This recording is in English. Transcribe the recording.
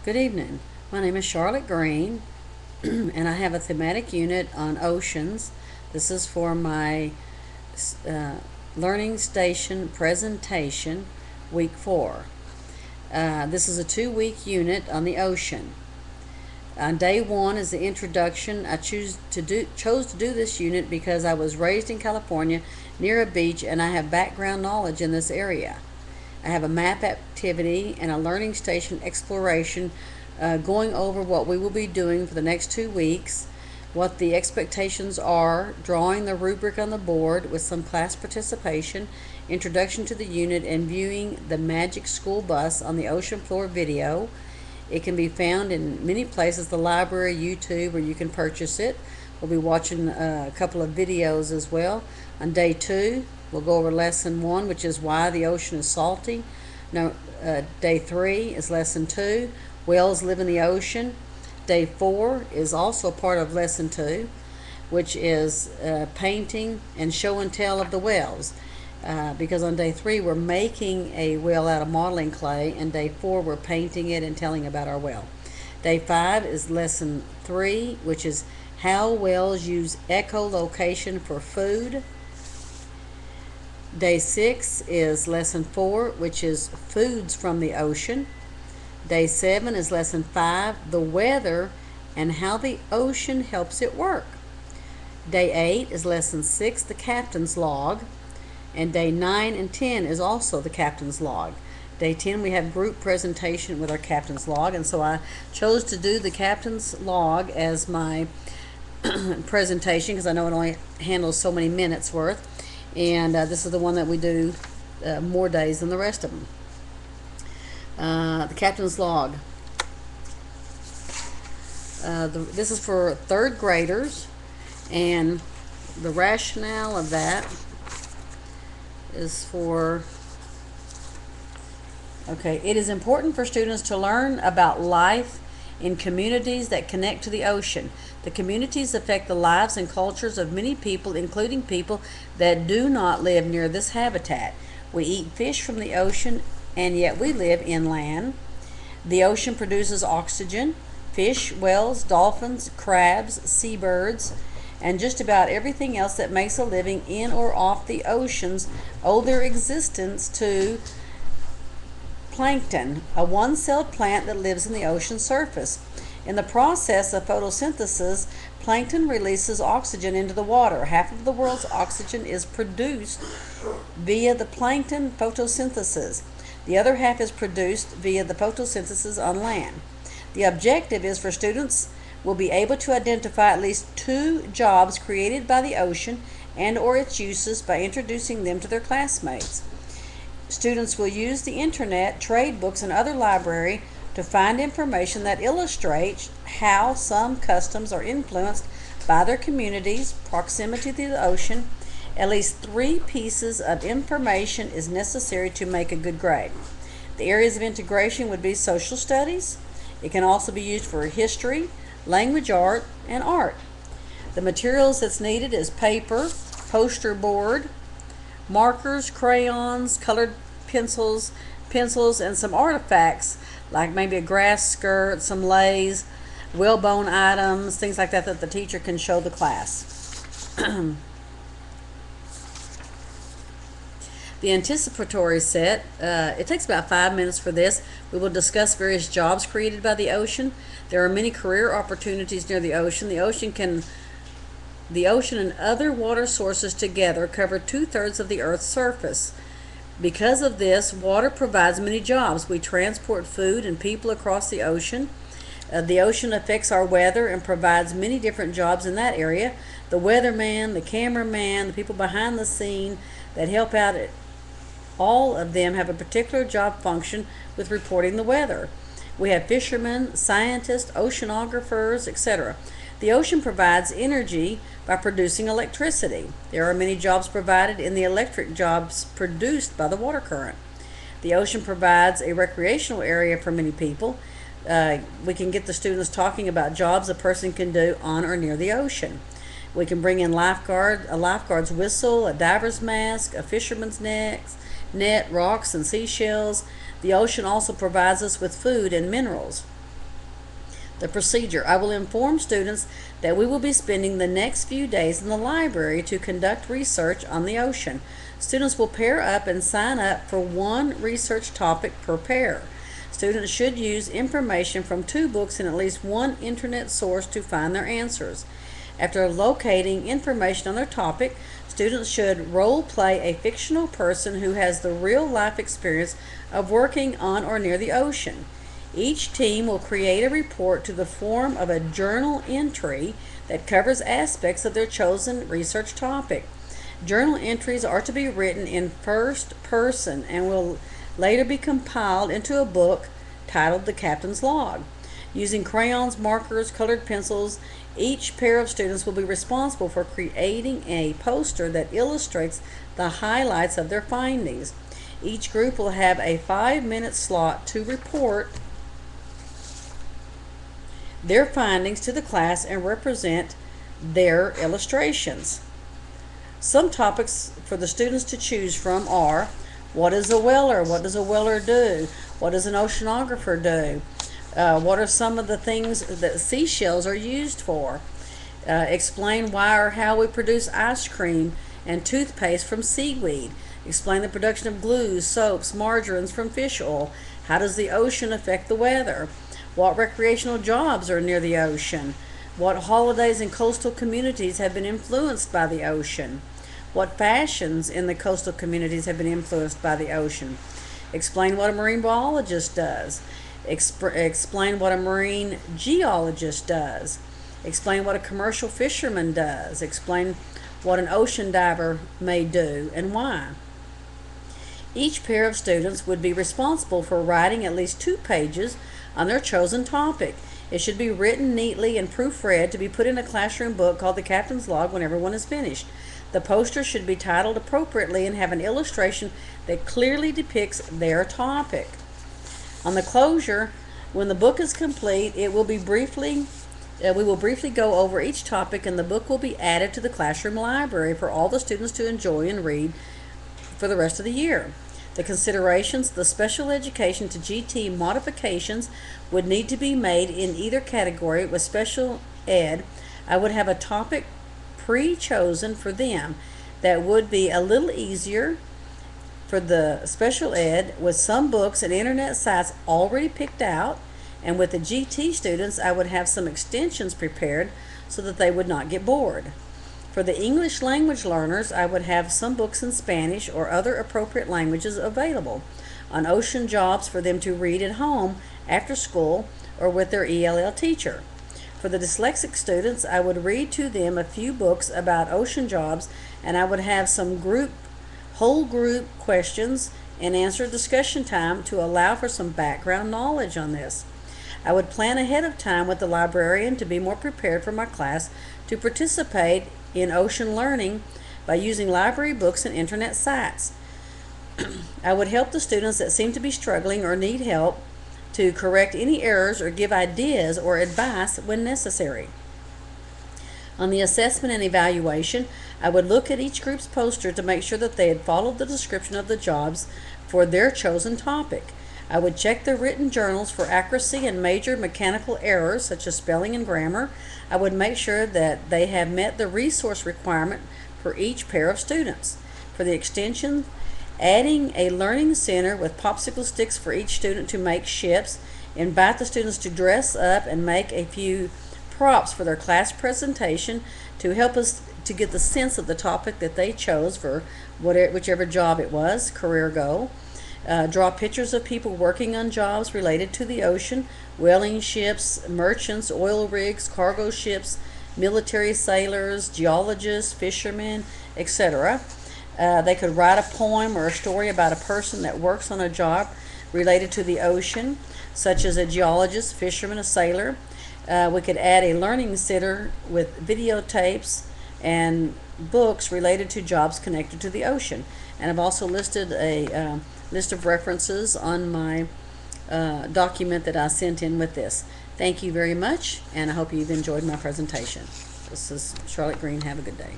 Good evening. My name is Charlotte Greene, and I have a thematic unit on oceans. This is for my uh, Learning Station presentation, week 4. This is a 2-week unit on the ocean. On day 1 is the introduction. I chose to do this unit because I was raised in California near a beach and I have background knowledge in this area. I have a map activity and a learning station exploration going over what we will be doing for the next 2 weeks, what the expectations are, drawing the rubric on the board with some class participation, introduction to the unit, and viewing the Magic School Bus on the ocean floor video. It can be found in many places, the library, YouTube, where you can purchase it. We'll be watching a couple of videos as well. On day 2, we'll go over lesson 1, which is why the ocean is salty. Now, day 3 is lesson 2, whales live in the ocean. Day 4 is also part of lesson 2, which is painting and show and tell of the whales. Because on day 3 we're making a whale out of modeling clay, and day 4 we're painting it and telling about our whale. Day 5 is lesson 3, which is how whales use echolocation for food. Day 6 is lesson 4, which is foods from the ocean. Day 7 is lesson 5, the weather and how the ocean helps it work. Day 8 is lesson 6, the captain's log. And day 9 and 10 is also the captain's log. Day 10 we have group presentation with our captain's log, and so I chose to do the captain's log as my presentation because I know it only handles so many minutes worth, and this is the one that we do more days than the rest of them. The captain's log. This is for 3rd graders, and the rationale of that is it is important for students to learn about life in communities that connect to the ocean. The communities affect the lives and cultures of many people, including people that do not live near this habitat. We eat fish from the ocean, and yet we live inland. The ocean produces oxygen. Fish, whales, dolphins, crabs, seabirds, and just about everything else that makes a living in or off the oceans owe their existence to plankton, a one-celled plant that lives in the ocean surface. In the process of photosynthesis, plankton releases oxygen into the water. Half of the world's oxygen is produced via the plankton photosynthesis. The other half is produced via the photosynthesis on land. The objective is for students will be able to identify at least 2 jobs created by the ocean and or its uses by introducing them to their classmates. Students will use the internet, trade books, and other library to find information that illustrates how some customs are influenced by their communities, proximity to the ocean. At least 3 pieces of information is necessary to make a good grade. The areas of integration would be social studies. It can also be used for history, language art, and art. The materials that's needed is paper, poster board, markers, crayons, colored pencils, and some artifacts like maybe a grass skirt, some lace, whalebone items, things like that the teacher can show the class. The anticipatory set, it takes about 5 minutes for this. We will discuss various jobs created by the ocean. There are many career opportunities near the ocean. The ocean and other water sources together cover 2/3 of the Earth's surface. Because of this, water provides many jobs. We transport food and people across the ocean. The ocean affects our weather and provides many different jobs in that area. The weatherman, the cameraman, the people behind the scene that help out, all of them have a particular job function with reporting the weather. We have fishermen, scientists, oceanographers, etc. The ocean provides energy by producing electricity. There are many jobs provided in the electric jobs produced by the water current. The ocean provides a recreational area for many people. We can get the students talking about jobs a person can do on or near the ocean. We can bring in a lifeguard's whistle, a diver's mask, a fisherman's net, rocks, and seashells. The ocean also provides us with food and minerals. The procedure. I will inform students that we will be spending the next few days in the library to conduct research on the ocean. Students will pair up and sign up for one research topic per pair. Students should use information from 2 books and at least 1 internet source to find their answers. After locating information on their topic, students should role play a fictional person who has the real life experience of working on or near the ocean. Each team will create a report to the form of a journal entry that covers aspects of their chosen research topic. Journal entries are to be written in first person and will later be compiled into a book titled The Captain's Log. Using crayons, markers, colored pencils, each pair of students will be responsible for creating a poster that illustrates the highlights of their findings. Each group will have a 5-minute slot to report their findings to the class and represent their illustrations. Some topics for the students to choose from are: what is a weller? What does a weller do? What does an oceanographer do? What are some of the things that seashells are used for? Explain why or how we produce ice cream and toothpaste from seaweed. Explain the production of glues, soaps, margarines from fish oil. How does the ocean affect the weather? What recreational jobs are near the ocean? What holidays in coastal communities have been influenced by the ocean? What fashions in the coastal communities have been influenced by the ocean? Explain what a marine biologist does. Explain what a marine geologist does. Explain what a commercial fisherman does. Explain what an ocean diver may do and why. Each pair of students would be responsible for writing at least 2 pages on their chosen topic. It should be written neatly and proofread to be put in a classroom book called The Captain's Log when everyone is finished. The poster should be titled appropriately and have an illustration that clearly depicts their topic. On the closure, when the book is complete, we will briefly go over each topic, and the book will be added to the classroom library for all the students to enjoy and read for the rest of the year. The considerations: the special education to GT modifications would need to be made in either category. With special ed, I would have a topic pre-chosen for them that would be a little easier for the special ed, with some books and internet sites already picked out. And with the GT students, I would have some extensions prepared so that they would not get bored. For the English language learners, I would have some books in Spanish or other appropriate languages available on ocean jobs for them to read at home, after school, or with their ELL teacher. For the dyslexic students, I would read to them a few books about ocean jobs, and I would have some whole group questions and answer discussion time to allow for some background knowledge on this. I would plan ahead of time with the librarian to be more prepared for my class to participate in ocean learning by using library books and internet sites. I would help the students that seem to be struggling or need help to correct any errors or give ideas or advice when necessary. On the assessment and evaluation, I would look at each group's poster to make sure that they had followed the description of the jobs for their chosen topic. I would check their written journals for accuracy and major mechanical errors such as spelling and grammar. I would make sure that they have met the resource requirement for each pair of students. For the extension, adding a learning center with popsicle sticks for each student to make ships. Invite the students to dress up and make a few props for their class presentation to help us to get the sense of the topic that they chose for whichever job it was, career goal. Draw pictures of people working on jobs related to the ocean: whaling ships, merchants, oil rigs, cargo ships, military sailors, geologists, fishermen, etc. They could write a poem or a story about a person that works on a job related to the ocean, such as a geologist, fisherman, a sailor. We could add a learning center with videotapes and books related to jobs connected to the ocean. And I've also listed a list of references on my document that I sent in with this. Thank you very much, and I hope you've enjoyed my presentation. This is Charlotte Greene. Have a good day.